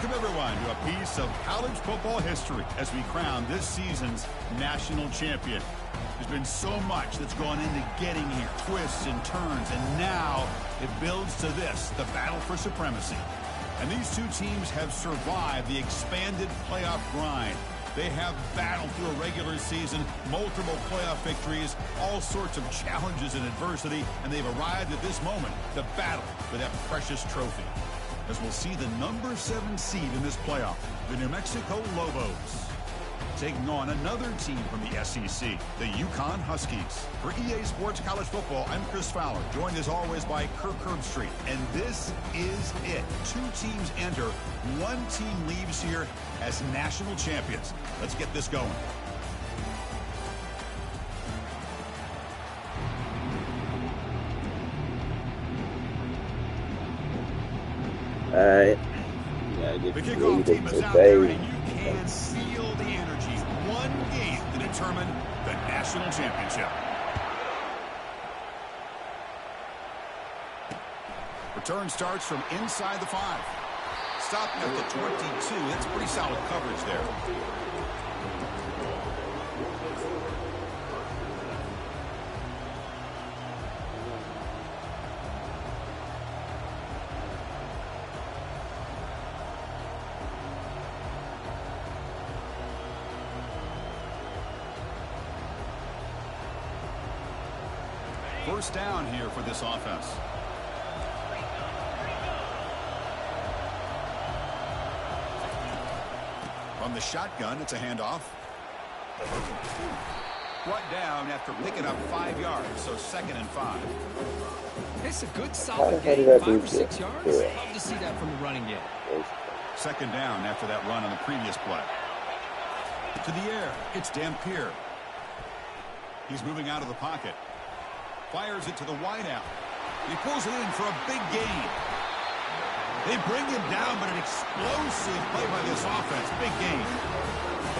Welcome, everyone, to a piece of college football history as we crown this season's national champion. There's been so much that's gone into getting here, twists and turns, and now it builds to this, the battle for supremacy. And these two teams have survived the expanded playoff grind. They have battled through a regular season, multiple playoff victories, all sorts of challenges and adversity, and they've arrived at this moment, the battle for that precious trophy. As we'll see the number 7 seed in this playoff, the New Mexico Lobos, taking on another team from the SEC, the UConn Huskies. For EA Sports College Football, I'm Chris Fowler, joined as always by Kirk Herbstreit. And this is it. 2 teams enter, 1 team leaves here as national champions. Let's get this going. Alright. The kickoff team is out there, and you can feel the energy. 1 game to determine the national championship. Return starts from inside the 5. Stopping at the 22. That's pretty solid coverage there. First down here for this offense. From the shotgun, it's a handoff. Brought down after picking up 5 yards, so 2nd and 5. It's a good solid game, 5 or 6 yards. Love to see that from the running game. 2nd down after that run on the previous play. To the air, it's Dampier. He's moving out of the pocket. Fires it to the wideout. He pulls it in for a big gain. They bring him down, but an explosive play by this offense. Big gain.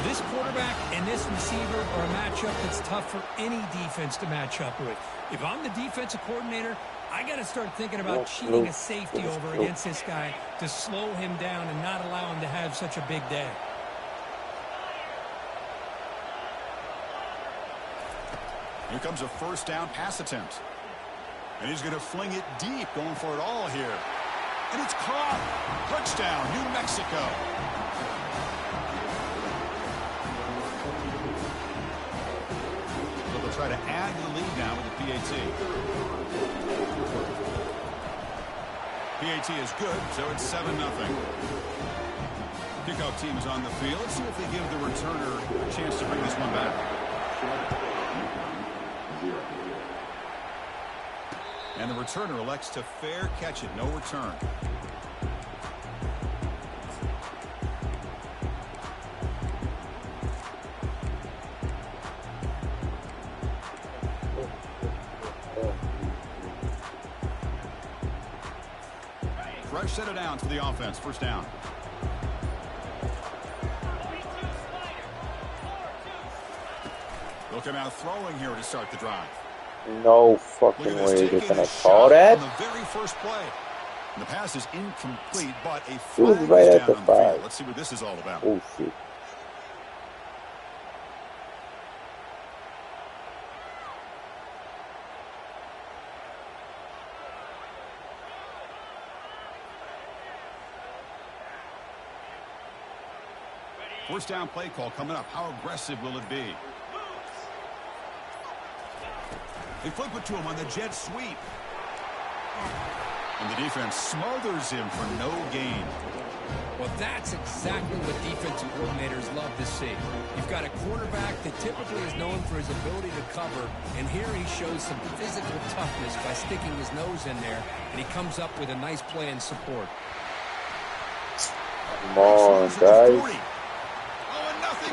This quarterback and this receiver are a matchup that's tough for any defense to match up with. If I'm the defensive coordinator, I got to start thinking about cheating a safety over against this guy to slow him down and not allow him to have such a big day. Here comes a first down pass attempt. And he's going to fling it deep, going for it all here. And it's caught. Touchdown, New Mexico. So they'll try to add to the lead now with the PAT. PAT is good, so it's 7-0. Kickoff team is on the field. Let's see if they give the returner a chance to bring this one back. And the returner elects to fair catch it. No return. Fresh set of downs for the offense. First down. They'll come out throwing here to start the drive. No fucking way they're gonna call that. On the very first play. And the pass is incomplete, but a It flag was is right at down the on the field. 5. Let's see what this is all about. Oh shit. First down play call coming up. How aggressive will it be? They flip it to him on the jet sweep. And the defense smothers him for no gain. Well, that's exactly what defensive coordinators love to see. You've got a quarterback that typically is known for his ability to cover, and here he shows some physical toughness by sticking his nose in there, and he comes up with a nice play in support. Come on, guys.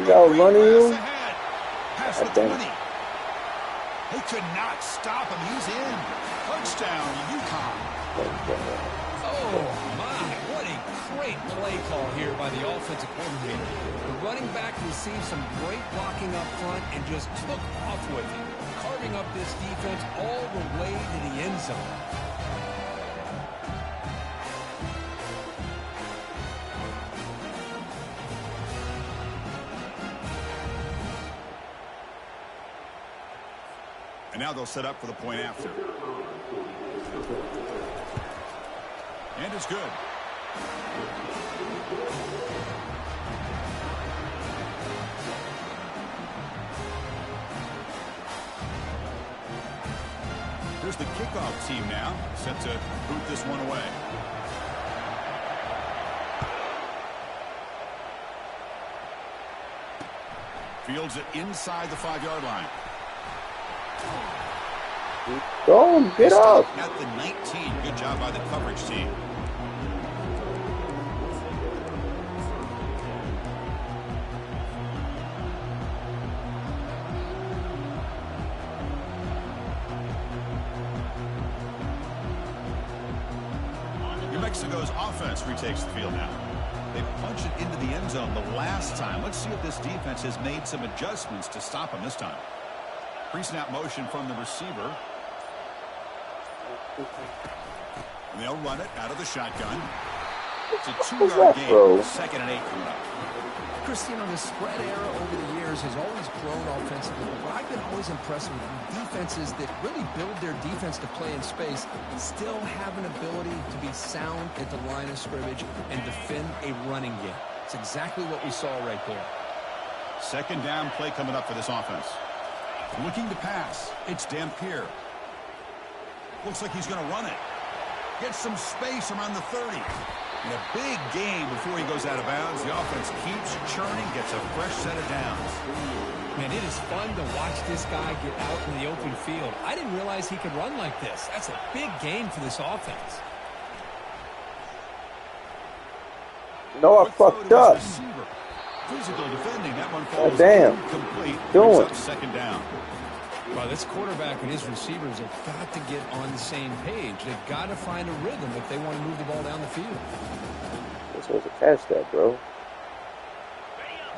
You got running you? Pass with 20. They could not stop him. He's in. Touchdown, UConn. Oh, my. What a great play call here by the offensive coordinator. The running back received some great blocking up front and just took off with it, carving up this defense all the way to the end zone. And now they'll set up for the point after. And it's good. Here's the kickoff team now, set to boot this one away. Fields it inside the 5-yard line. Don't get up. At the 19. Good job by the coverage team. New Mexico's offense retakes the field now. They punched it into the end zone the last time. Let's see if this defense has made some adjustments to stop them this time. Pre-snap motion from the receiver. And they'll run it out of the shotgun. It's a 2-yard gain. 2nd and 8 coming up. Chris, you know, the spread era over the years has always grown offensively, but I've been always impressed with defenses that really build their defense to play in space and still have an ability to be sound at the line of scrimmage and defend a running game. It's exactly what we saw right there. 2nd down play coming up for this offense. Looking to pass. It's Dampier. Looks like he's going to run it. Gets some space around the 30. And a big gain before he goes out of bounds. The offense keeps churning, gets a fresh set of downs. Man, it is fun to watch this guy get out in the open field. I didn't realize he could run like this. That's a big gain for this offense. No, I fucked up. Physical defending. That one falls incomplete. Doing. 2nd down. Well, this quarterback and his receivers have got to get on the same page. They've got to find a rhythm if they want to move the ball down the field. This was a catch that, bro.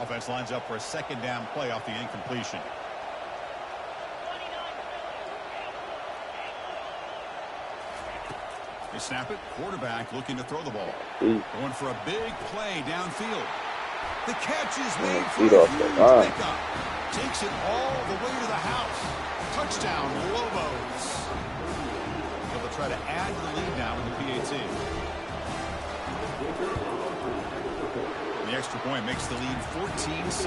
Offense lines up for a 2nd down play off the incompletion. They snap it. Quarterback looking to throw the ball. Going for a big play downfield. The catch is made for a huge pickup. Takes it all the way to the house. Touchdown, Lobos. So they'll try to add to the lead now with the PAT. The extra point makes the lead 14-7.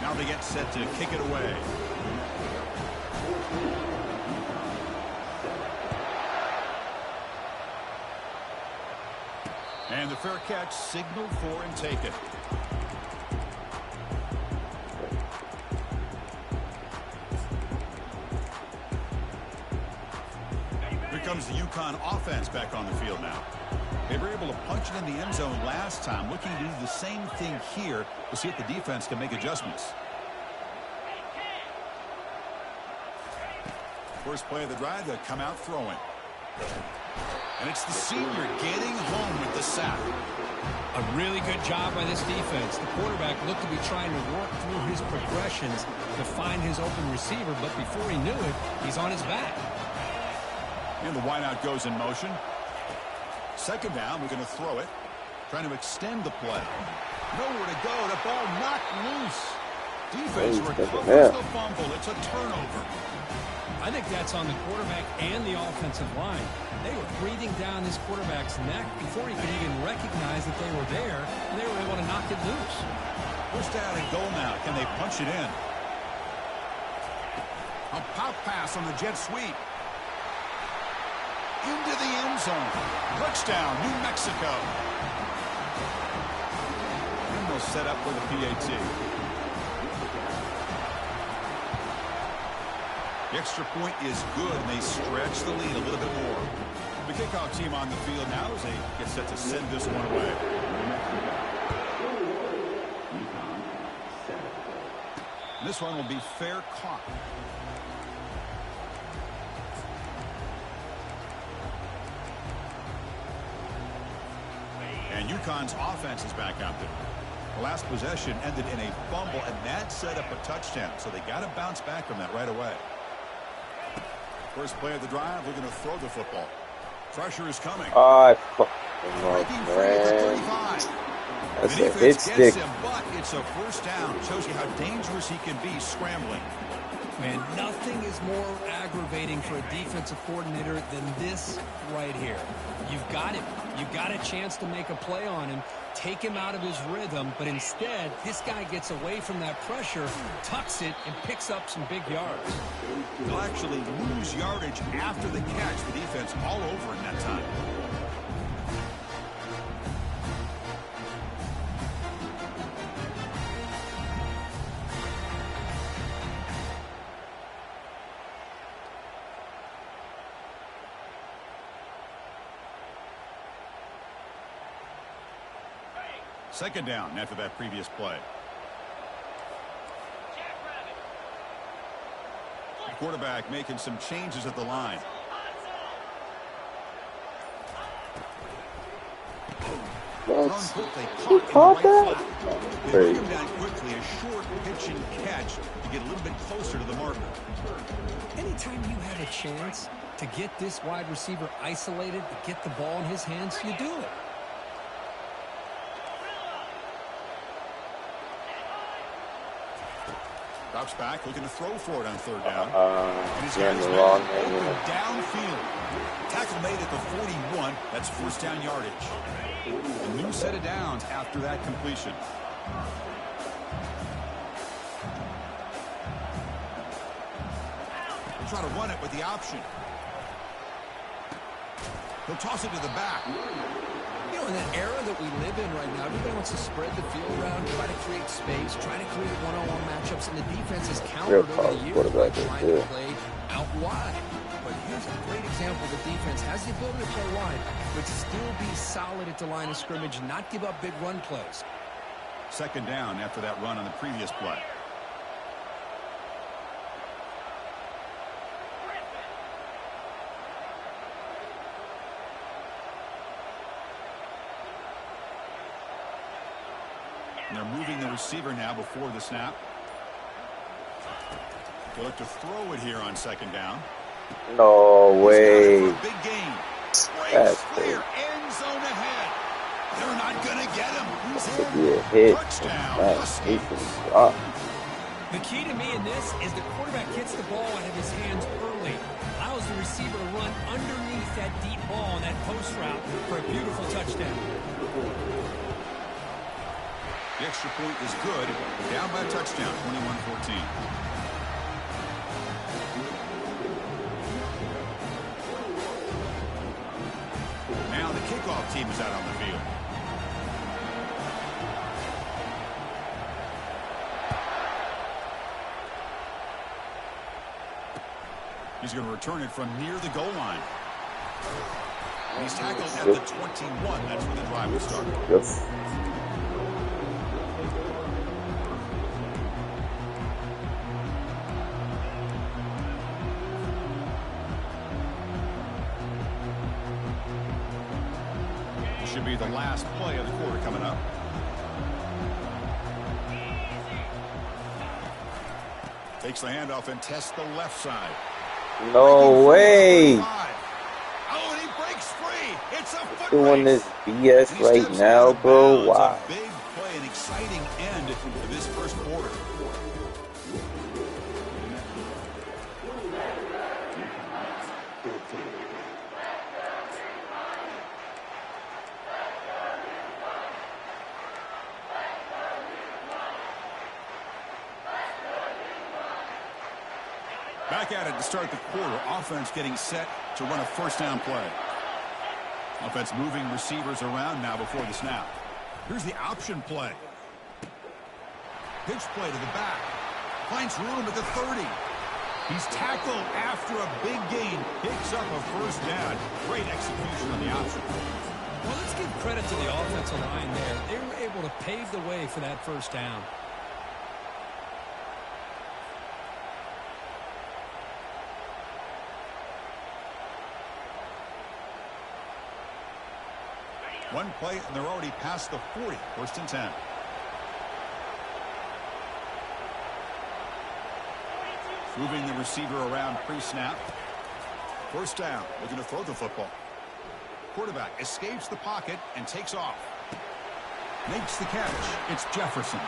Now they get set to kick it away. And the fair catch signaled for and taken. Here comes the UConn offense back on the field now. They were able to punch it in the end zone last time. Looking to do the same thing here to see if the defense can make adjustments. First play of the drive, they'll come out throwing. And it's the senior getting home with the sack. A really good job by this defense. The quarterback looked to be trying to work through his progressions to find his open receiver, but before he knew it, he's on his back. And the wideout goes in motion. 2nd down, we're going to throw it. Trying to extend the play. Nowhere to go. The ball knocked loose. Defense recovers the fumble. It's a turnover. I think that's on the quarterback and the offensive line. They were breathing down this quarterback's neck before he could even recognize that they were there, and they were able to knock it loose. 1st down and goal now. Can they punch it in? A pop pass on the jet sweep. Into the end zone. Touchdown, New Mexico. And they'll set up for the PAT. The extra point is good, and they stretch the lead a little bit more. The kickoff team on the field now as they get set to send this one away. And this one will be fair caught. And UConn's offense is back out there. The last possession ended in a fumble, and that set up a touchdown. So they got to bounce back from that right away. First play of the drive, we're going to throw the football. Pressure is coming. I fucking love, man. That's The a defense hit gets stick. him, but it's a first down. Shows you how dangerous he can be scrambling. Man, nothing is more aggravating for a defensive coordinator than this right here. You've got him. You've got a chance to make a play on him, take him out of his rhythm, but instead, this guy gets away from that pressure, tucks it, and picks up some big yards. They'll actually lose yardage after the catch. The defense all over in that time. Second down after that previous play. The quarterback making some changes at the line. He caught that? They bring him down quickly, a short pitch and catch to get a little bit closer to the marker. Anytime you have a chance to get this wide receiver isolated, to get the ball in his hands, you do it. Drops back, looking to throw for it on third down. And he's got his man open downfield. Tackle made at the 41. That's first down yardage. A new set of downs after that completion. He'll try to run it with the option. He'll toss it to the back. You know, in that era that we live in right now, everybody wants to spread the field around, try to create space, try to create one-on-one matchups, and the defense has countered over the years by trying to play out wide. But here's a great example. The defense has the ability to play wide, but still be solid at the line of scrimmage, not give up big run plays. Second down after that run on the previous play. And they're moving the receiver now before the snap. They'll look to throw it here on second down. No way. Big gain. That's clear. End zone ahead. They're not going to get him. He's could be a hit. Touchdown. The key to me in this is the quarterback gets the ball out of his hands early, allows the receiver to run underneath that deep ball on that post route for a beautiful touchdown. The extra point is good. Down by a touchdown, 21-14. Now the kickoff team is out on the field. He's going to return it from near the goal line. He's tackled at the 21. That's where the drive will start. Yes. Should be the last play of the quarter coming up. Takes the handoff and tests the left side. No way. Oh, and he breaks free. It's a foot Doing race. this BS right now, bro. Wow. A big play, an exciting end to this first quarter. Back at it to start the quarter. Offense getting set to run a first down play. Offense moving receivers around now before the snap. Here's the option play. Pitch play to the back. Finds room at the 30. He's tackled after a big gain. Picks up a first down. Great execution on the option. Well, let's give credit to the offensive line there. They were able to pave the way for that first down. One play, and they're already past the 40. First and 10. Moving the receiver around pre-snap. First down, looking to throw the football. Quarterback escapes the pocket and takes off. Makes the catch. It's Jefferson.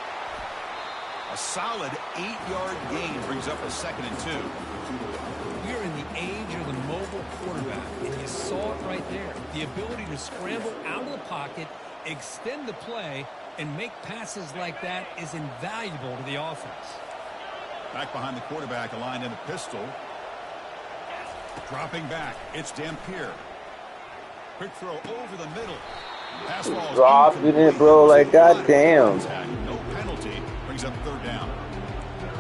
A solid 8-yard gain brings up a 2nd and 2. We're in the age of the mobile quarterback, and you saw it right there. The ability to scramble out of the pocket, extend the play, and make passes like that is invaluable to the offense. Back behind the quarterback, aligned in a pistol. Dropping back, it's Dampier. Quick throw over the middle. Pass ball dropping it, bro. Like, goddamn. No penalty. Brings up 3rd down.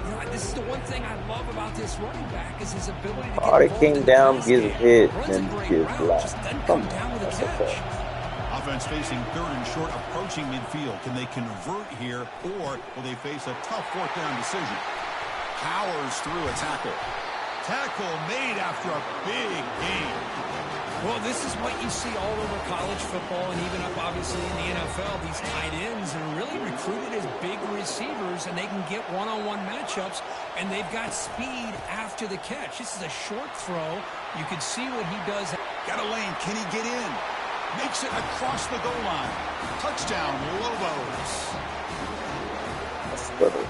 You know, this is the one thing I love about this running back is his ability to Oh, get they came down, gives a hit, and gives just last. doesn't come down with a catch. Offense facing 3rd and short, approaching midfield. Can they convert here, or will they face a tough 4th down decision? Powers through a tackle. Tackle made after a big gain. Well, this is what you see all over college football and even up, obviously, in the NFL. These tight ends are really recruited as big receivers, and they can get one-on-one matchups, and they've got speed after the catch. This is a short throw. You can see what he does. Got a lane. Can he get in? Makes it across the goal line. Touchdown, Lobos. That's better.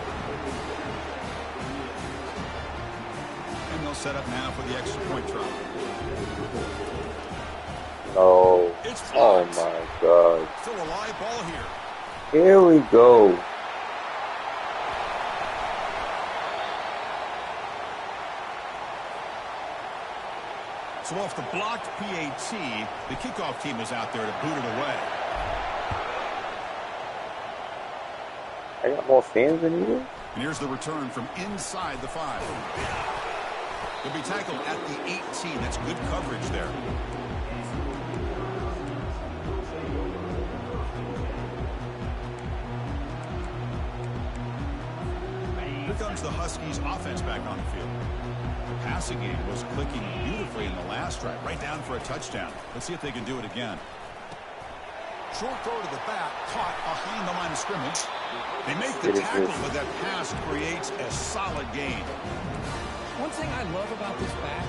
And they'll set up now for the extra point try. No. It's Oh blocked. my God. Still a live ball here. Here we go. So off the blocked PAT, the kickoff team is out there to boot it away. I got more fans than you. And here's the return from inside the 5. He'll be tackled at the 18. That's good coverage there. Here comes the Huskies offense back on the field. The passing game was clicking beautifully in the last drive, right down for a touchdown. Let's see if they can do it again. Short throw to the back, caught behind the line of scrimmage. They make the tackle, but that pass creates a solid gain. One thing I love about this back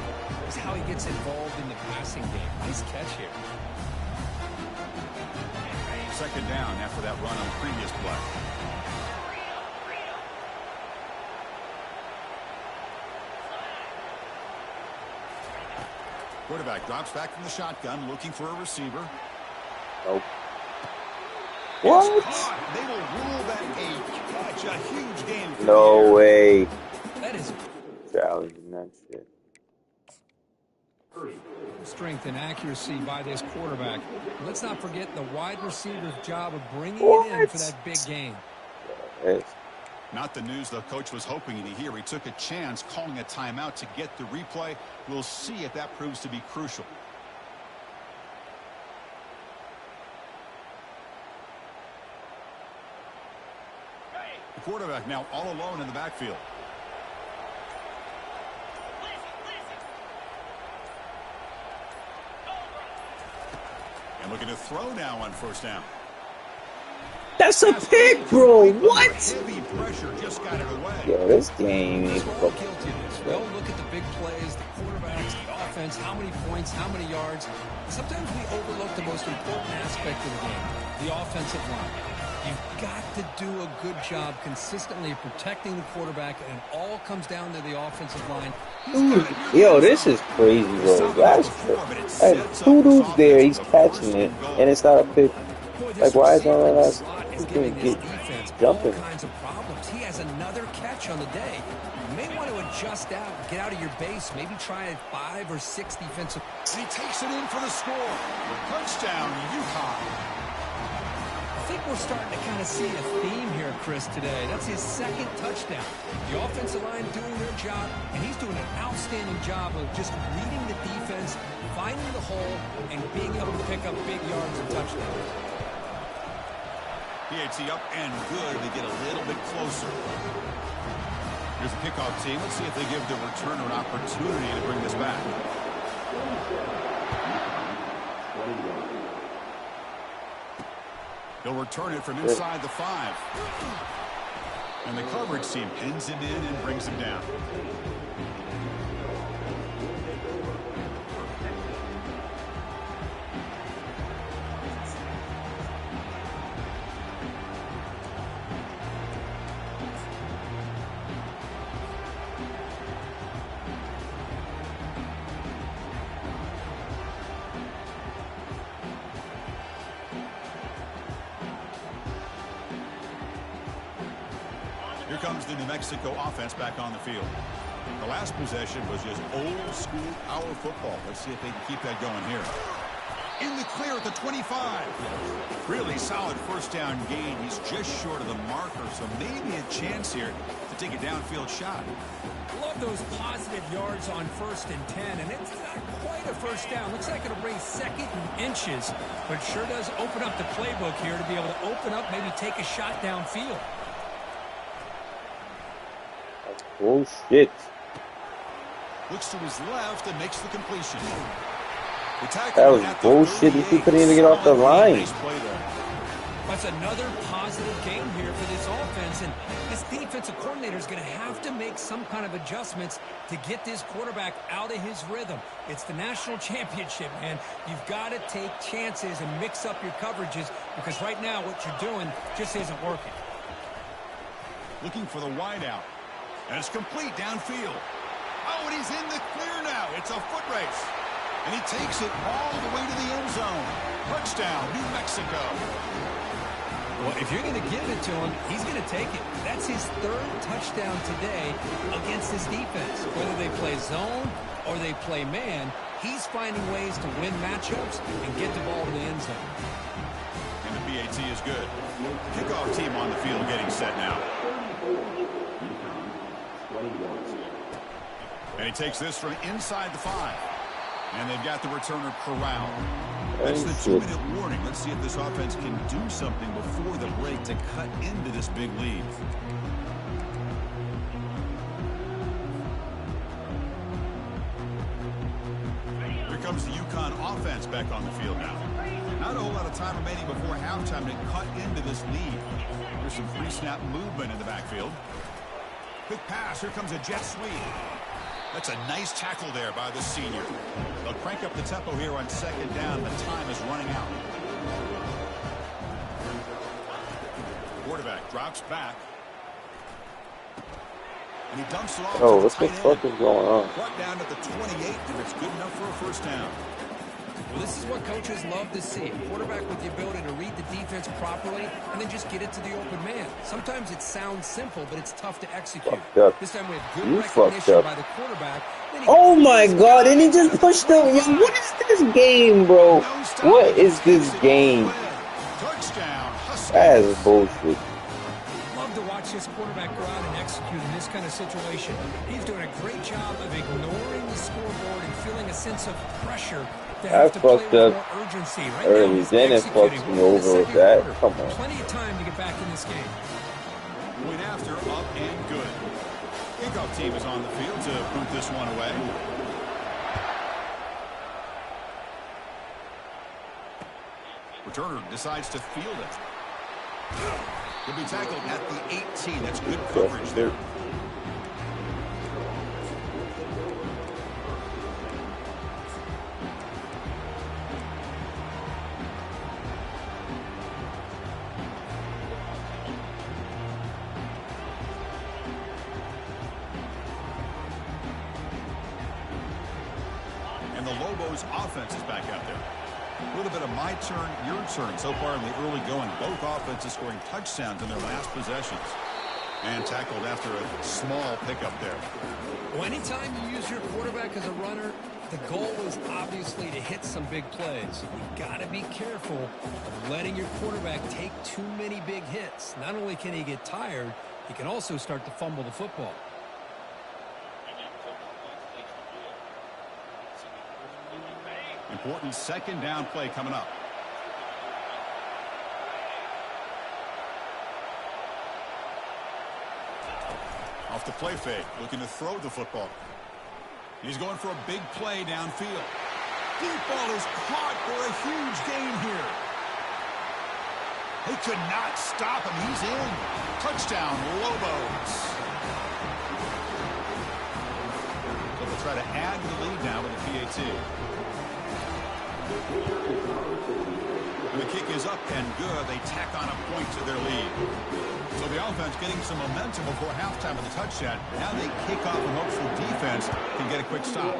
is how he gets involved in the passing game. Nice catch here. 2nd down after that run on the previous play. Quarterback drops back from the shotgun, looking for a receiver. Nope. What? What? They will rule that a catch, a huge game. For No way. That is Challenging that shit. strength and accuracy by this quarterback. Let's not forget the wide receiver's job of bringing it in for that big game. Yes. Not the news the coach was hoping to hear. He took a chance calling a timeout to get the replay. We'll see if that proves to be crucial. The quarterback now all alone in the backfield. And looking to throw now on 1st down. That's a pick, bro. What? Heavy pressure just got it away. Yo, this game is We're all guilty of this. We all look at the big plays, the quarterbacks, the offense, how many points, how many yards. Sometimes we overlook the most important aspect of the game, the offensive line. You've got to do a good job consistently protecting the quarterback, and it all comes down to the offensive line. Yo, this is crazy, bro. That's like 2 dudes there. He's catching it, and it's not a pick. Like, why is all that Is giving this defense jumping? all kinds of problems. He has another catch on the day. You may want to adjust out, get out of your base, maybe try a 5 or 6 defensive. And he takes it in for the score. Touchdown, UConn. I think we're starting to kind of see a theme here, Chris, today. That's his 2nd touchdown. The offensive line doing their job, and he's doing an outstanding job of just reading the defense, finding the hole, and being able to pick up big yards and touchdowns. PAT up and good. They get a little bit closer. Here's the kickoff team. Let's see if they give the returner an opportunity to bring this back. He'll return it from inside the 5. And the coverage team pins him in and brings him down. comes the New Mexico offense back on the field. The last possession was just old school power football. Let's see if they can keep that going here. In the clear at the 25. Really solid first down gain. He's just short of the marker, so maybe a chance here to take a downfield shot. Love those positive yards on 1st and 10, and it's not quite a first down. Looks like it'll bring 2nd and inches, but sure does open up the playbook here to be able to open up, maybe take a shot downfield. Oh, shit. Looks to his left and makes the completion. That was bullshit. He couldn't even get off the line. That's another positive game here for this offense, and this defensive coordinator is going to have to make some kind of adjustments to get this quarterback out of his rhythm. It's the national championship, man. You've got to take chances and mix up your coverages, because right now what you're doing just isn't working. Looking for the wide out, and it's complete downfield. Oh, and he's in the clear now. It's a foot race. And he takes it all the way to the end zone. Touchdown, New Mexico. Well, if you're going to give it to him, he's going to take it. That's his 3rd touchdown today against this defense. Whether they play zone or they play man, he's finding ways to win matchups and get the ball to the end zone. And the PAT is good. Kickoff team on the field getting set now. And he takes this from inside the 5. And they've got the returner corralled. That's the 2-minute warning. Let's see if this offense can do something before the break to cut into this big lead. Here comes the UConn offense back on the field now. Not a whole lot of time remaining before halftime to cut into this lead. There's some pre-snap movement in the backfield. Quick pass. Here comes a jet sweep. That's a nice tackle there by the senior. They'll crank up the tempo here on 2nd down. The time is running out. Quarterback drops back. And he dumps it off. Oh, what the fuck is going on? Brought down at the 28, and it's good enough for a first down. Well, this is what coaches love to see. A quarterback with the ability to read the defense properly and then just get it to the open man. Sometimes it sounds simple, but it's tough to execute. This time we have good recognition by the quarterback. Oh my god, and he just pushed him. What is this game, bro? What is this game? That is bullshit. Love to watch this quarterback go out and execute in this kind of situation. He's doing a great job of ignoring the scoreboard and feeling a sense of pressure. I fucked up early, then it fucked me over with that. Come on. Plenty of time to get back in this game. Point after, up and good. Kickoff team is on the field to boot this one away. Returner decides to field it. He'll be tackled at the 18. That's good coverage there. And the Lobos offense is back out there. A little bit of my turn, your turn so far in the early going. Both offenses scoring touchdowns in their last possessions. And tackled after a small pickup there. Well, anytime you use your quarterback as a runner, the goal is obviously to hit some big plays. You've got to be careful of letting your quarterback take too many big hits. Not only can he get tired, he can also start to fumble the football. Important 2nd down play coming up. Off the play fake, looking to throw the football. He's going for a big play downfield. Deep ball is caught for a huge gain here. They could not stop him. He's in. Touchdown, Lobos. So they'll try to add to the lead now with the PAT. And the kick is up and good. They tack on a point to their lead. So the offense getting some momentum before halftime with a touchdown. Now they kick off and hopes the defense can get a quick stop.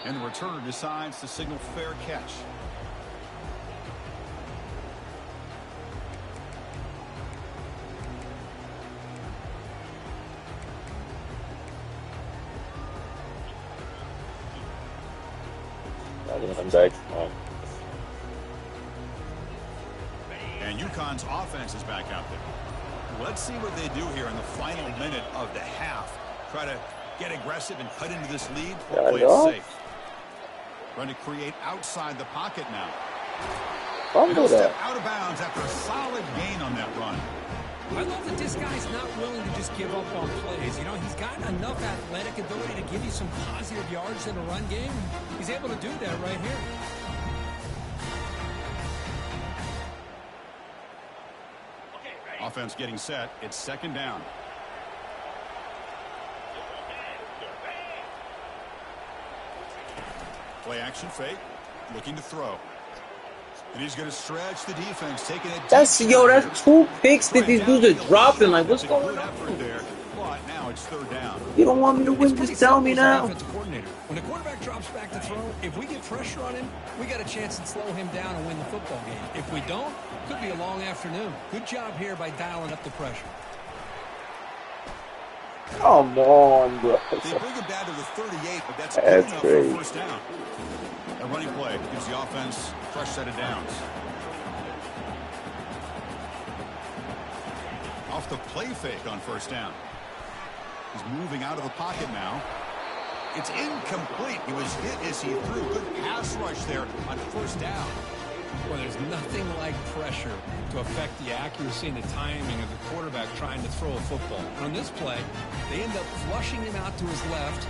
And the returner decides to signal fair catch. Bringing them back strong. And UConn's offense is back out there. Let's see what they do here in the final minute of the half. Try to get aggressive and cut into this lead or play it safe. Trying to create outside the pocket now. Fumble that. Out of bounds after a solid gain on that run. I love that this guy's not willing to just give up on plays. You know, he's got enough athletic ability to give you some positive yards in a run game. He's able to do that right here. Offense getting set. It's second down. Play action fake. Looking to throw. And he's going to stretch the defense, taking it. That's 2 picks that these dudes are dropping. Like, what's going on? There, but now it's third down. You don't want me to win, just tell me now. When the quarterback drops back to throw, if we get pressure on him, we got a chance to slow him down and win the football game. If we don't, could be a long afternoon. Good job here by dialing up the pressure. Come on, bro. They bring him down to the 38, but that's good enough for a first down. A running play gives the offense a fresh set of downs. Off the play fake on first down. He's moving out of the pocket now. It's incomplete. He was hit as he threw. Good pass rush there on first down. Well, there's nothing like pressure to affect the accuracy and the timing of the quarterback trying to throw a football. And on this play, they end up flushing him out to his left,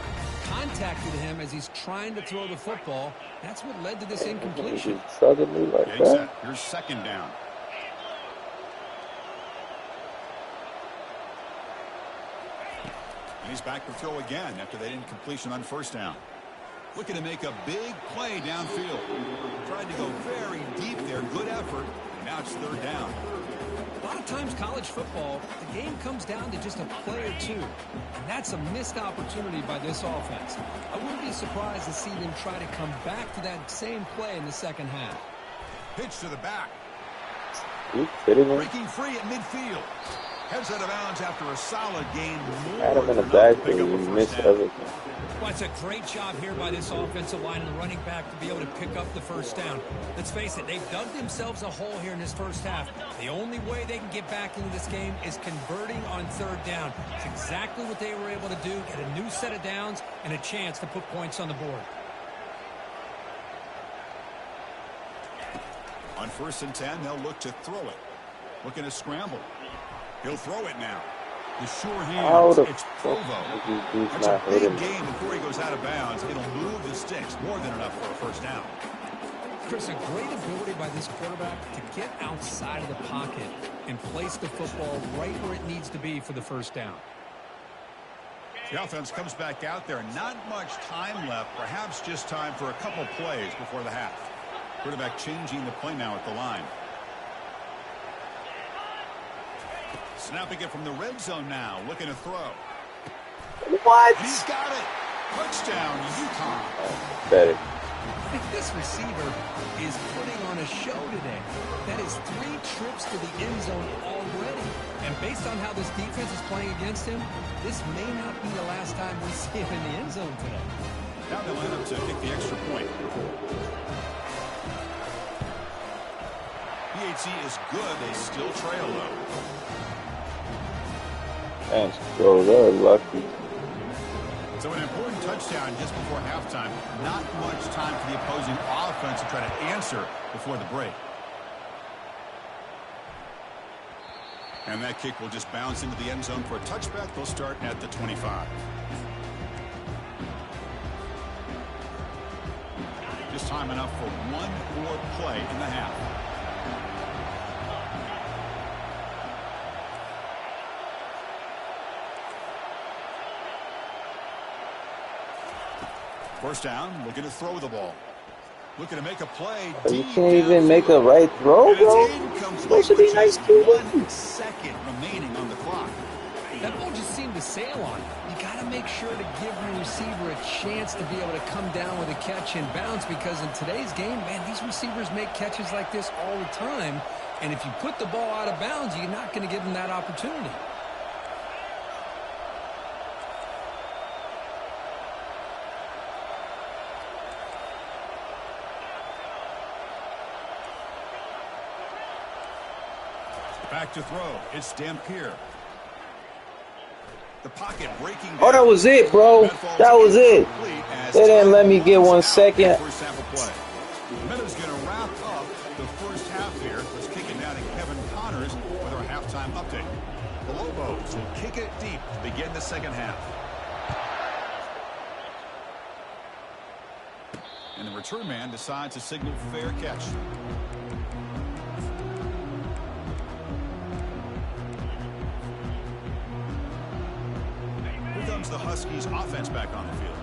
contacted him as he's trying to throw the football. That's what led to this incompletion. Here's second down. And he's back to throw again after that incompletion on first down. Looking to make a big play downfield. Tried to go very deep there. Good effort. And now it's third down. A lot of times college football, the game comes down to just a play or two. And that's a missed opportunity by this offense. I wouldn't be surprised to see them try to come back to that same play in the second half. Pitch to the back. Breaking free at midfield. Heads out of bounds after a solid gain. Had him in the back, but he missed everything. Well, it's a great job here by this offensive line and the running back to be able to pick up the first down. Let's face it, they've dug themselves a hole here in this first half. The only way they can get back into this game is converting on third down. It's exactly what they were able to do, get a new set of downs and a chance to put points on the board. On 1st and 10, they'll look to throw it. Looking to scramble. He'll throw it now. The sure hands, it's Provo. That's a big gain before he goes out of bounds. It'll move the sticks. More than enough for a first down. Chris, a great ability by this quarterback to get outside of the pocket and place the football right where it needs to be for the first down. The offense comes back out there. Not much time left. Perhaps just time for a couple plays before the half. Quarterback changing the play now at the line. Snapping it from the red zone now. Looking to throw. What? He's got it. Touchdown, UConn. Better. I think this receiver is putting on a show today. That is 3 trips to the end zone already. And based on how this defense is playing against him, this may not be the last time we see him in the end zone today. Now they line up to kick the extra point. PHC is good. They still trail, though. And so they're lucky. So an important touchdown just before halftime. Not much time for the opposing offense to try to answer before the break. And that kick will just bounce into the end zone for a touchback. They'll start at the 25. Just time enough for one more play in the half. First down, looking to throw the ball. Looking to make a play. You can't even make a right throw, bro. It's supposed to be nice too. 1 second remaining on the clock. That ball just seemed to sail on. You got to make sure to give your receiver a chance to be able to come down with a catch and bounce, because in today's game, man, these receivers make catches like this all the time. And if you put the ball out of bounds, you're not going to give them that opportunity. back to throw. It's Dampier. The pocket breaking down. Oh, that was it, bro. That was it. They didn't let me get 1 second. Meadows going to wrap up the first half here. Let's kick it down to Kevin Connors with our halftime update. The Lobos will kick it deep to begin the second half. And the return man decides to signal fair catch. Here comes the Huskies offense back on the field.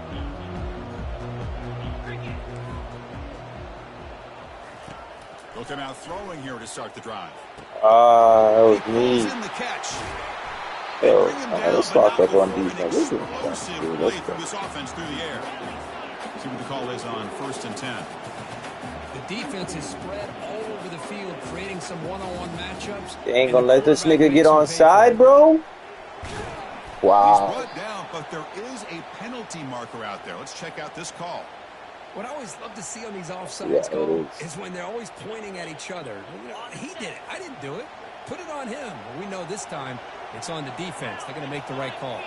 They'll come out throwing here to start the drive. That was me. In the catch. Yo, let's lock up on defense. This offense through the air. See what the call is on 1st and 10. The defense is spread all over the field, creating some one-on-one matchups. They ain't gonna let this nigga get on side, bro. Wow. He's brought down, but there is a penalty marker out there. Let's check out this call. What I always love to see on these offsides is when they're always pointing at each other. You know, he did it. I didn't do it. Put it on him. We know this time it's on the defense. They're going to make the right call.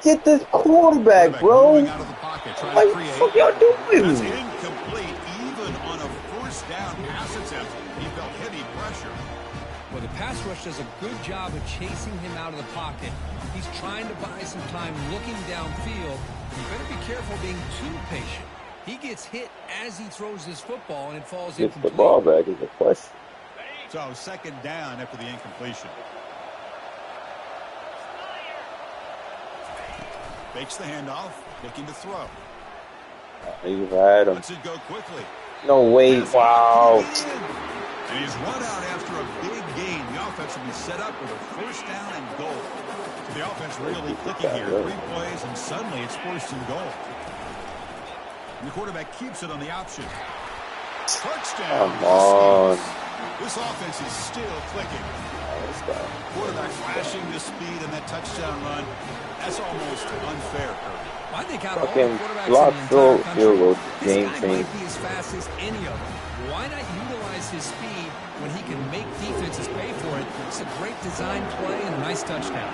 Get the quarterback, bro. Out of the pocket, what the fuck y'all doing? That's incomplete. Even on a first down pass attempt, he felt heavy pressure. Well, the pass rush does a good job of chasing him out of the pocket. He's trying to buy some time looking downfield. You better be careful being too patient. He gets hit as he throws this football, and it falls incomplete. Gets the ball back is a question. So second down after the incompletion. Fakes the handoff, looking to throw. You had him. Lets it go quickly. No way. Wow. And he's run out after a big gain. The offense will be set up with a first down and goal. So the offense really clicking here. 3 plays, and suddenly it's 1st and goal. And the quarterback keeps it on the option. Touchdown. Come on. This offense is still clicking. Quarterback flashing the speed and that touchdown run. That's almost unfair, Kirby. I think out of all the Fucking quarterbacks block in the throw, entire field goal, country, game this guy change. might be as fast as any of them. Why not utilize his speed when he can make defenses pay for it? It's a great design play and a nice touchdown.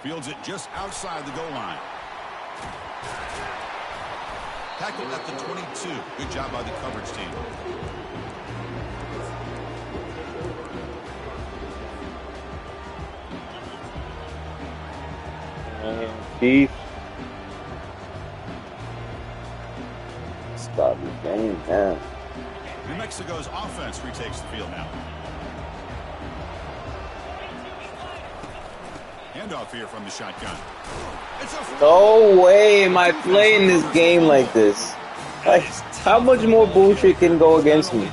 Fields it just outside the goal line. Tackled at the 22. Good job by the coverage team. Beef. Stop the game, man. New Mexico's offense retakes the field now. Handoff here from the shotgun. No way am I playing this game like this. Like, how much more bullshit can go against me?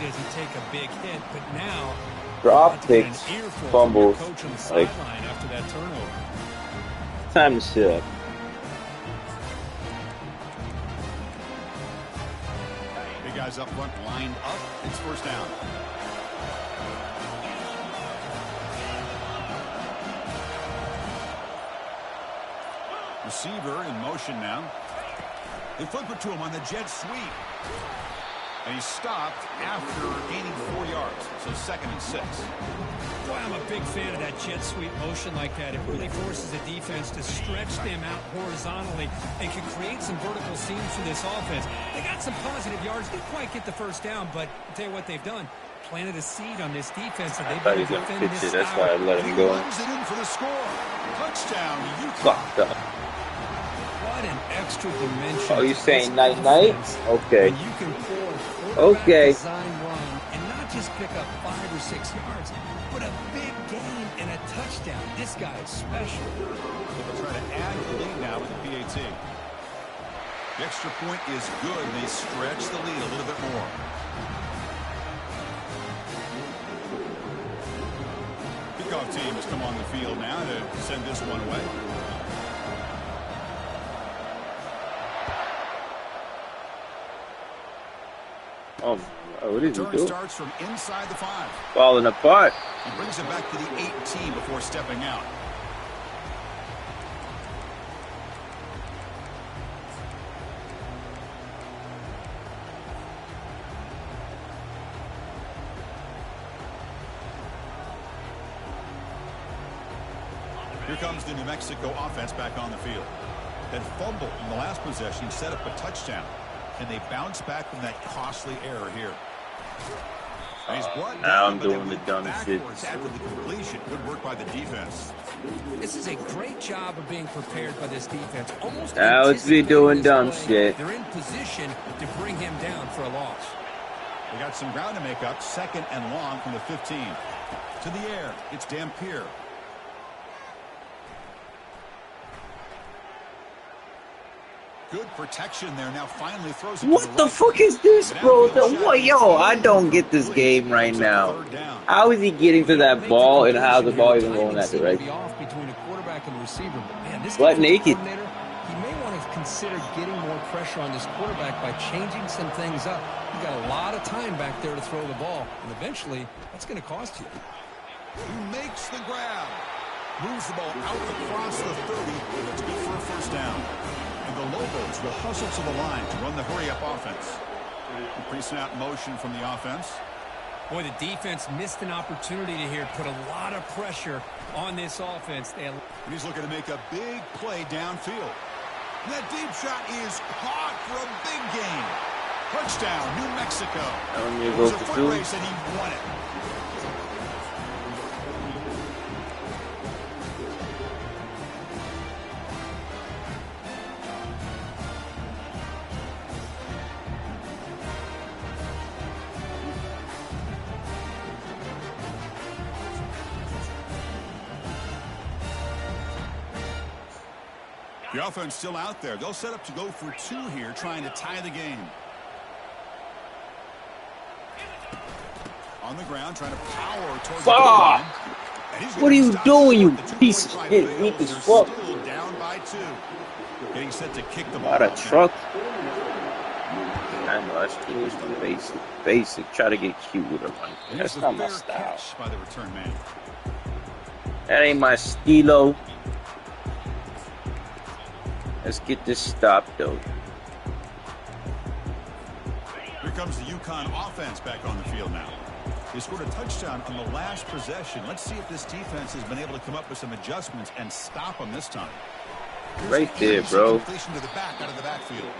Drop picks, fumbles. Like, time to sit up. Big guys up front lined up. It's first down. Receiver in motion now. They flip it to him on the jet sweep. And he stopped after gaining 4 yards. So 2nd and 6. Boy, I'm a big fan of that jet sweep motion like that. It really forces the defense to stretch them out horizontally and can create some vertical seams for this offense. They got some positive yards. Didn't quite get the first down, but I'll tell you what they've done. Planted a seed on this defense that they've been defending this That's why I let him go. Runs it in for the score. Touchdown, Utah. Fucked up. What an extra dimension. Oh, you saying night-night? Okay. You can pull okay. design run and not just pick up 5 or 6 yards, but a big gain and a touchdown. This guy is special. They'll try to add the lead now with the PAT. The extra point is good. They stretch the lead a little bit more. Kickoff team has come on the field now to send this one away. Oh, what is he doing? Starts from inside the 5. Falling apart. He brings it back to the 18 before stepping out. Here comes the New Mexico offense back on the field. That fumble in the last possession set up a touchdown. Can they bounce back from that costly error here? Now I'm doing the dumb shit. After the completion, good work by the defense. This is a great job of being prepared by this defense. Almost now it's me doing dumb shit. They're in position to bring him down for a loss. We got some ground to make up. 2nd and long from the 15. To the air, it's Dampier. Good protection there. Now finally throws it. What the fuck is this, bro? Yo, I don't get this game right now. How is he getting to that ball, and how's the ball even going that direction? What, naked? He may want to consider getting more pressure on this quarterback by changing some things up. You got a lot of time back there to throw the ball, and eventually that's going to cost you. He makes the grab. Moves the ball out across the 30. It's good for a first down. And the Lobos will hustle to the line to run the hurry-up offense. Pre-snap motion from the offense. Boy, the defense missed an opportunity to here put a lot of pressure on this offense. And he's looking to make a big play downfield. And that deep shot is caught for a big gain. Touchdown, New Mexico. It was a foot race and he won it. The offense still out there. They'll set up to go for 2 here, trying to tie the game. On the ground, trying to power towards the line. What are you doing, you piece of shit? Weak as fuck. Down by 2. Getting set to kick the ball. Not a truck. I know, that's just basic. Try to get cute with her. That's not my style. By the return man. That ain't my stilo. Let's get this stopped, though. Here comes the UConn offense back on the field now. They scored a touchdown on the last possession. Let's see if this defense has been able to come up with some adjustments and stop them this time. Right there, bro. Completion to the back out of the backfield.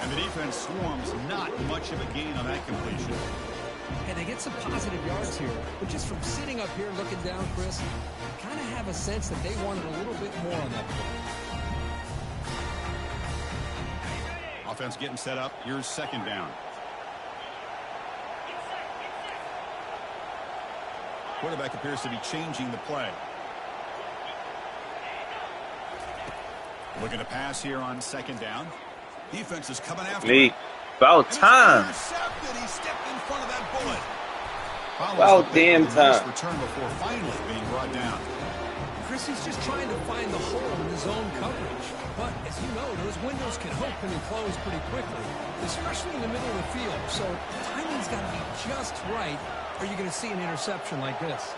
And the defense swarms not much of a gain on that completion. And they get some positive yards here. But just from sitting up here looking down, Chris, I kind of have a sense that they wanted a little bit more on that play. Offense getting set up. Here's 2nd down. Quarterback appears to be changing the play. Looking to pass here on 2nd down. Defense is coming after me. About time. He stepped in front of that bullet. About damn time. Return before finally being brought down. Chris is just trying to find the hole in the zone coverage. But, as you know, those windows can open and close pretty quickly, especially in the middle of the field. So, timing's got to be just right, or you're going to see an interception like this.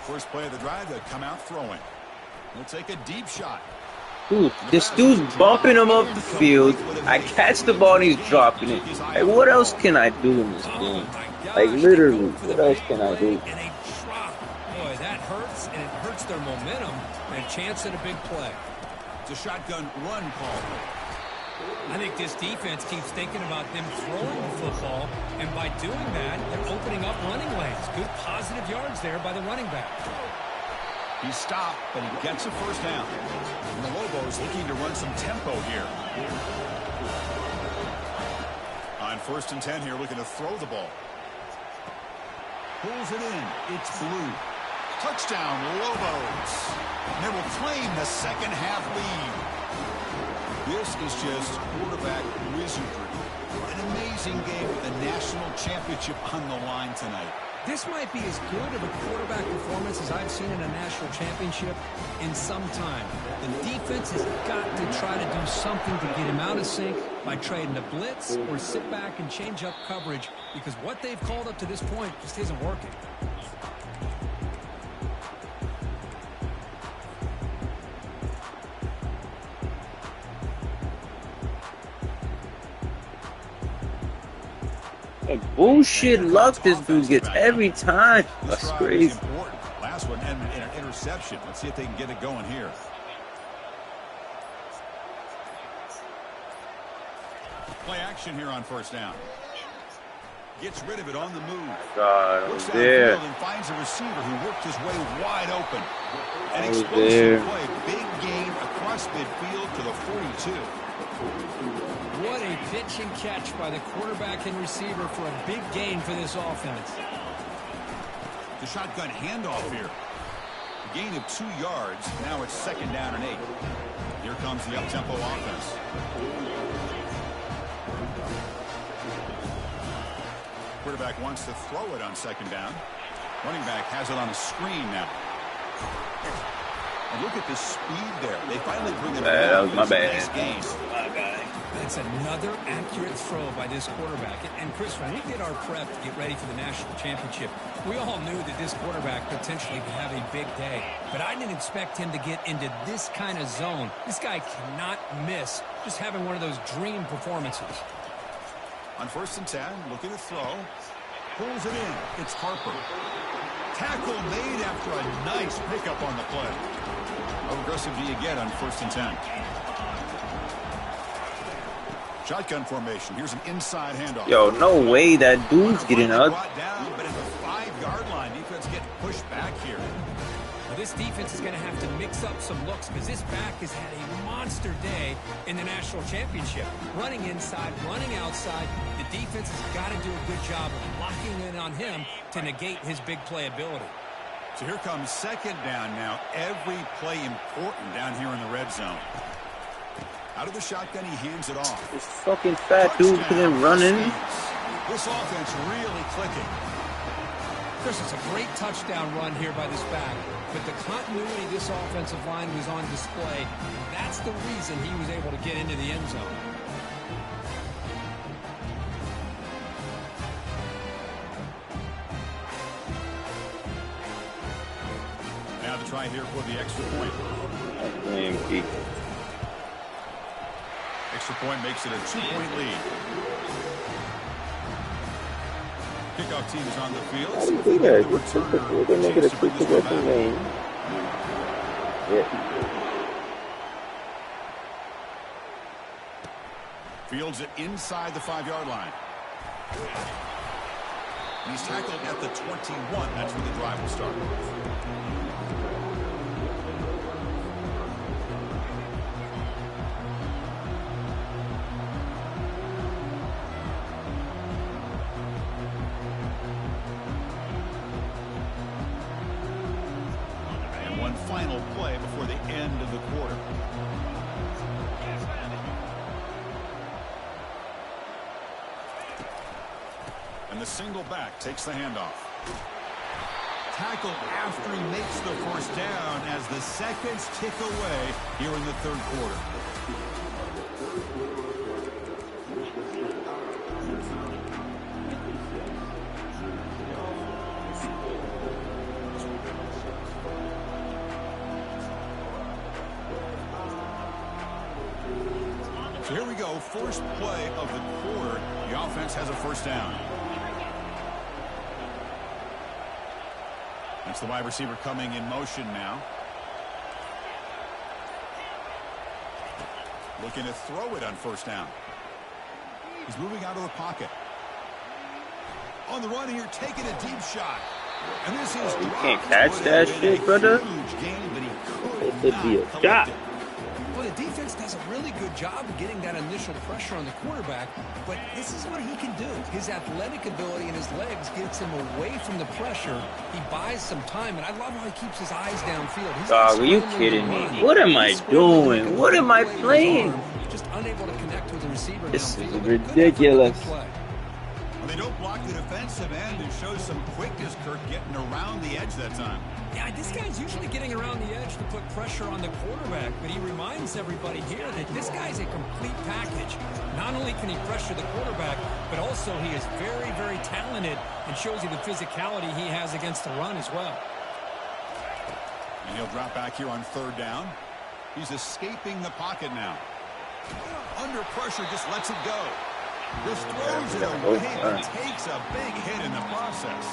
First play of the drive, they come out throwing. He'll take a deep shot. Dude, this dude's bumping him up the field. I catch the ball and he's dropping it. Like, what else can I do in this game? Like, literally, what else can I do? And a drop. Boy, that hurts, and it hurts their momentum and chance at a big play. It's a shotgun run call. I think this defense keeps thinking about them throwing the football, and by doing that, they're opening up running lanes. Good positive yards there by the running back. He stopped, but he gets a first down. And the Lobos looking to run some tempo here. On 1st and 10 here, looking to throw the ball. Pulls it in. It's Blue. Touchdown, Lobos. And they will claim the second half lead. This is just quarterback wizardry. An amazing game with the national championship on the line tonight. This might be as good of a quarterback performance as I've seen in a national championship in some time. The defense has got to try to do something to get him out of sync by trading a blitz or sit back and change up coverage, because what they've called up to this point just isn't working. Like bullshit luck this dude gets every time. This That's drive is crazy. important. Last one and an interception. Let's see if they can get it going here. Play action here on first down. Gets rid of it on the move. God, I Looks was there. downfield and finds a receiver who worked his way wide open. An I was explosive there. play. Big gain across midfield to the 42. What a pitch and catch by the quarterback and receiver for a big gain for this offense. The shotgun handoff here. A gain of 2 yards. Now it's 2nd down and 8. Here comes the up-tempo offense. Quarterback wants to throw it on 2nd down. Running back has it on a screen now. And look at the speed there. They finally bring it That down. was my bad. Nice gain. That's another accurate throw by this quarterback. And Chris, when we did our prep to get ready for the national championship, we all knew that this quarterback potentially could have a big day. But I didn't expect him to get into this kind of zone. This guy cannot miss just having one of those dream performances. On 1st and 10, looking to throw. Pulls it in. It's Harper. Tackle made after a nice pickup on the play. How aggressive do you get on 1st and 10? Shotgun formation. Here's an inside handoff. Yo, no way that dude's getting up. Brought down, but at the 5-yard line, defense getting pushed back here. Well, this defense is going to have to mix up some looks because this back has had a monster day in the national championship. Running inside, running outside. The defense has got to do a good job of locking in on him to negate his big play ability. So here comes 2nd down now. Every play important down here in the red zone. Out of the shotgun, he hands it off. This fucking fat dude couldn't run in. This offense really clicking. Chris, it's a great touchdown run here by this back, but the continuity this offensive line was on display, that's the reason he was able to get into the end zone. Now to try here for the extra point. Extra point makes it a 2-point lead. Kickoff team is on the field. How do you do that? They make it a quick possession game. Yeah. Fields it inside the 5-yard line. And he's tackled at the 21. That's where the drive will start. Final play before the end of the quarter. And the single back takes the handoff. Tackle after he makes the 1st down as the seconds tick away here in the 3rd quarter. So here we go, first play of the quarter. The offense has a 1st down. That's the wide receiver coming in motion now. Looking to throw it on 1st down. He's moving out of the pocket. On the run here, taking a deep shot. And this is You can't catch that shit, brother. Huge gain, but he could It should be not a shot. collect it. Well, the defense does a really good job of getting that initial pressure on the quarterback, but this is what he can do. His athletic ability and his legs gets him away from the pressure. He buys some time, and I love how he keeps his eyes downfield. He's Dog, are you scrambling to kidding me? run. What am I He's scrambling doing? to What am I play with his playing? arm, just unable to connect with the receiver This is downfield. ridiculous. Good play. Well, they don't block the defensive end and show some quickness, Kirk, getting around the edge that time. Yeah, this guy's usually getting around the edge to put pressure on the quarterback, but he reminds everybody here that this guy's a complete package. Not only can he pressure the quarterback, but also he is very, very talented and shows you the physicality he has against the run as well. And he'll drop back here on 3rd down. He's escaping the pocket now. Under pressure, just lets it go. Just throws it away and takes a big hit in the process.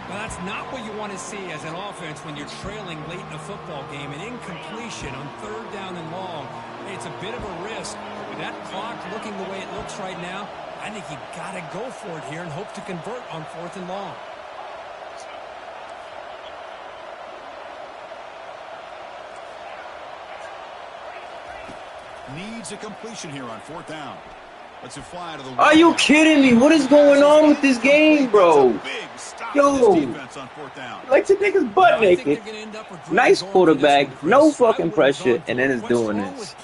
Well, that's not what you want to see as an offense when you're trailing late in a football game. An incompletion on 3rd down and long. It's a bit of a risk. With that clock looking the way it looks right now, I think you got to go for it here and hope to convert on 4th and long. Needs a completion here on 4th down. Let's fly to the Are you kidding me? What is going on with this game, bro? Yo, like to take his butt naked. Nice quarterback, no fucking pressure, and then it's doing this.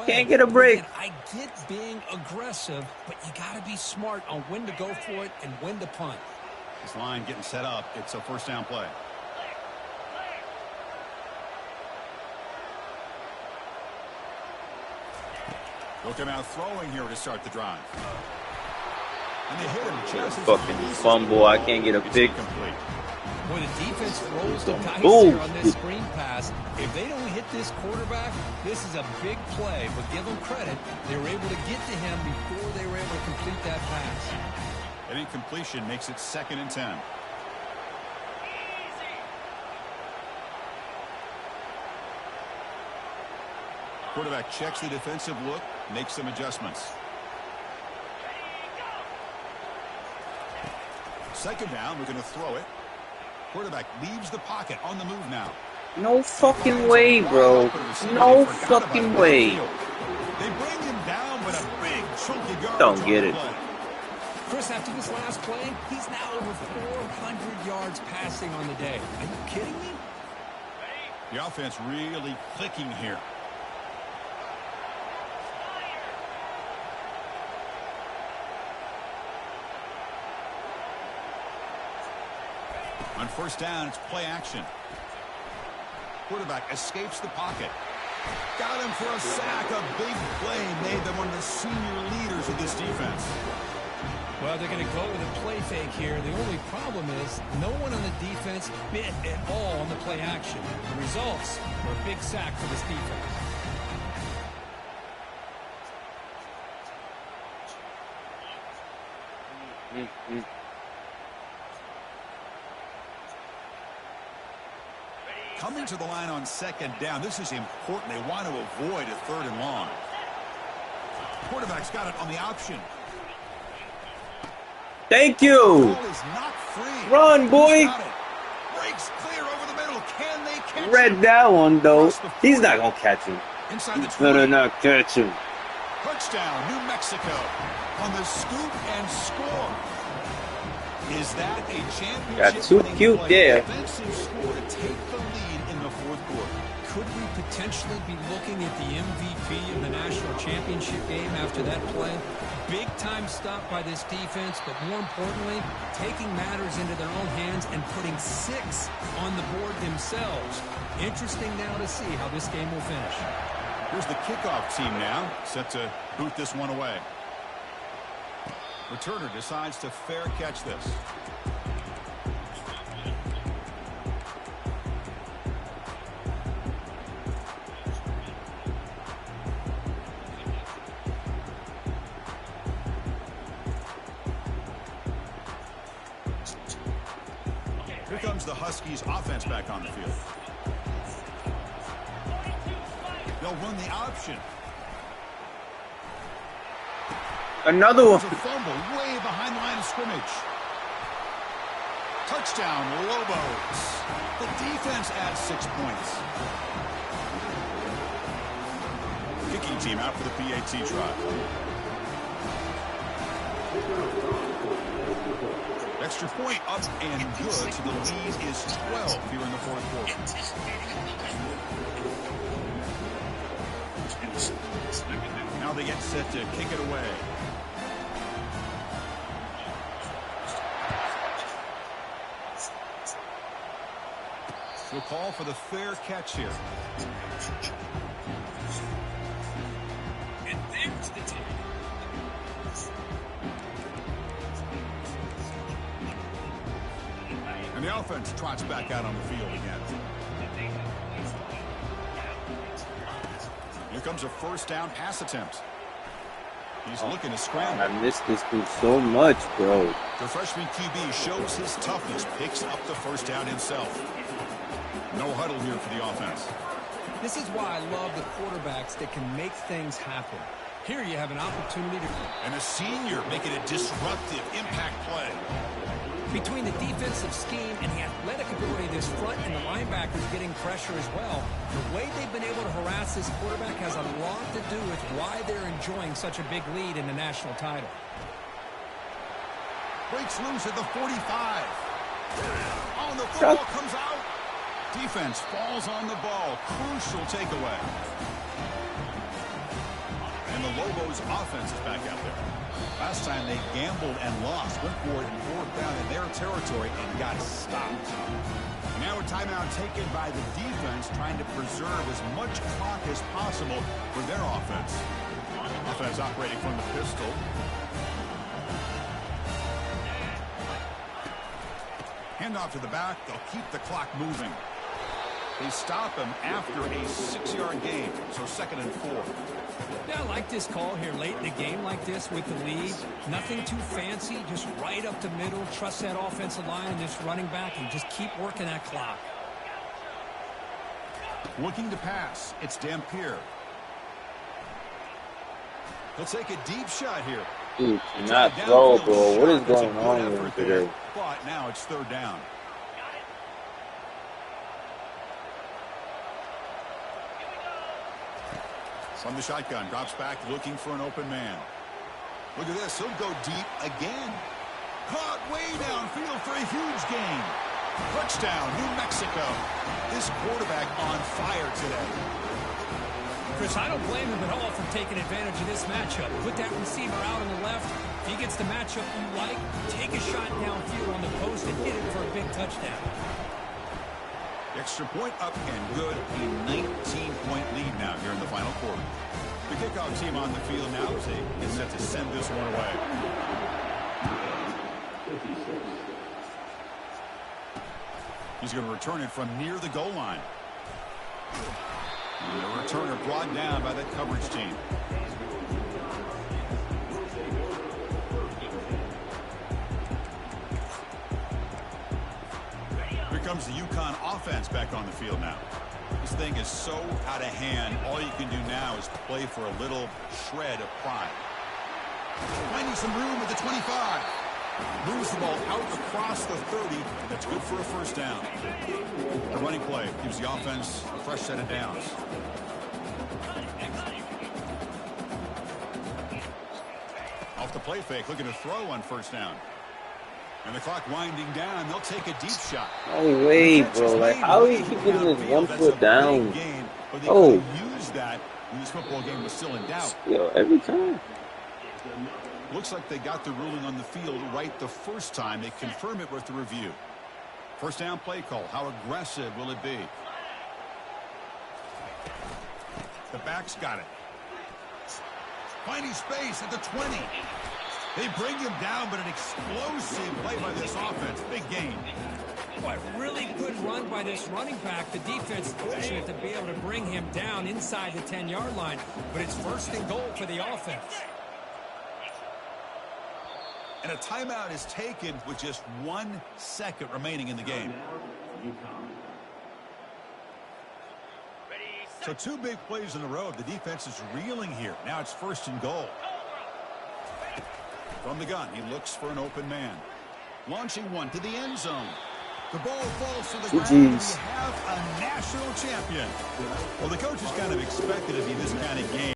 Can't get a break. I get being aggressive, but you got to be smart on when to go for it and when to punt. This line getting set up. It's a 1st down play. Look him out throwing here to start the drive. And they hit him just fucking fumble. I can't get a pick. Boy, the defense rolls the dice here on this screen pass. If they don't hit this quarterback, this is a big play. But give them credit. They were able to get to him before they were able to complete that pass. An incompletion makes it 2nd and 10. Quarterback checks the defensive look, makes some adjustments. 2nd down, we're going to throw it. Quarterback leaves the pocket on the move now. No fucking way, bro. No fucking way. They bring him down with a big chunky yard. Don't get it. Chris, after this last play, he's now over 400 yards passing on the day. Are you kidding me? The offense really clicking here. On 1st down, it's play action. Quarterback escapes the pocket. Got him for a sack. A big play made them one of the senior leaders of this defense. Well, they're going to go with a play fake here. The only problem is no one on the defense bit at all on the play action. The results were a big sack for this defense. Coming to the line on 2nd down. This is important. They want to avoid a 3rd and long. Quarterback's got it on the option. Thank you. Run, boy. Breaks clear over the middle. Can they catch Read him? that one, though. He's not going to catch him. Inside the He's going to not catch him. Touchdown, New Mexico. On the scoop and score. Is that a championship? Got too cute there. Defensive score to take the lead in the 4th quarter. Could we potentially be looking at the MVP of the national championship game after that play? Big-time stop by this defense, but more importantly, taking matters into their own hands and putting 6 on the board themselves. Interesting now to see how this game will finish. Here's the kickoff team now, set to boot this one away. Returner decides to fair catch this. Here comes the Huskies offense back on the field. They'll run the option. Another one. There's a fumble way behind the line of scrimmage. Touchdown, Lobos. The defense adds 6 points. Kicking team out for the PAT try. Extra point up and good, so the lead is 12 here in the 4th quarter. Now they get set to kick it away. We'll call for the fair catch here. And there's the time. And the offense trots back out on the field again. Here comes a 1st down pass attempt. He's looking to scramble. I missed this dude so much, bro. The freshman QB shows his toughness, picks up the first down himself. No huddle here for the offense. This is why I love the quarterbacks that can make things happen. Here you have an opportunity to... And a senior making a disruptive impact play. Between the defensive scheme and the athletic ability of this front and the linebackers getting pressure as well, the way they've been able to harass this quarterback has a lot to do with why they're enjoying such a big lead in the national title. Breaks loose at the 45. Oh, the football comes out. Defense falls on the ball. Crucial takeaway. And the Lobos offense is back out there. Last time they gambled and lost. Went for it in fourth down in their territory and got stopped. Now a timeout taken by the defense, trying to preserve as much clock as possible for their offense. Offense operating from the pistol. Handoff to the back. They'll keep the clock moving. They stop him after a 6-yard gain, so 2nd and 4. Yeah, I like this call here late in the game like this with the lead. Nothing too fancy, just right up the middle. Trust that offensive line and this running back and just keep working that clock. Looking to pass. It's Dampier. He'll take a deep shot here. Dude, not throw, bro. What is going on here today? But now it's 3rd down. From the shotgun, drops back, looking for an open man. Look at this. He'll go deep again. Caught way downfield for a huge gain. Touchdown, New Mexico. This quarterback on fire today. Chris, I don't blame him at all for taking advantage of this matchup. Put that receiver out on the left. If he gets the matchup you like, take a shot downfield on the post and hit it for a big touchdown. Extra point up and good. A 19-point lead now here in the final quarter. The kickoff team on the field now as they get set to send this one away. He's going to return it from near the goal line. And the returner brought down by the coverage team. Here comes the UConn offense back on the field now. This thing is so out of hand. All you can do now is play for a little shred of pride. Finding some room at the 25. Moves the ball out across the 30. That's good for a first down. The running play gives the offense a fresh set of downs. Off the play fake, looking to throw on first down. And the clock winding down. They'll take a deep shot. No way, bro. Like, how is he getting his 1 foot down? Game, but they could use that when this football game was still in doubt. Yo, every time. Looks like they got the ruling on the field right the first time. They confirm it with the review. First down play call. How aggressive will it be? The back's got it. Finding space at the 20. They bring him down, but an explosive play by this offense. Big gain. Boy, really good run by this running back. The defense fortunate to be able to bring him down inside the 10-yard line, but it's 1st and goal for the offense. And a timeout is taken with just 1 second remaining in the game. So 2 big plays in a row. The defense is reeling here. Now it's 1st and goal. From the gun, he looks for an open man. Launching one to the end zone. The ball falls to the ground. We have a national champion. Well, the coaches kind of expected it to be this kind of game.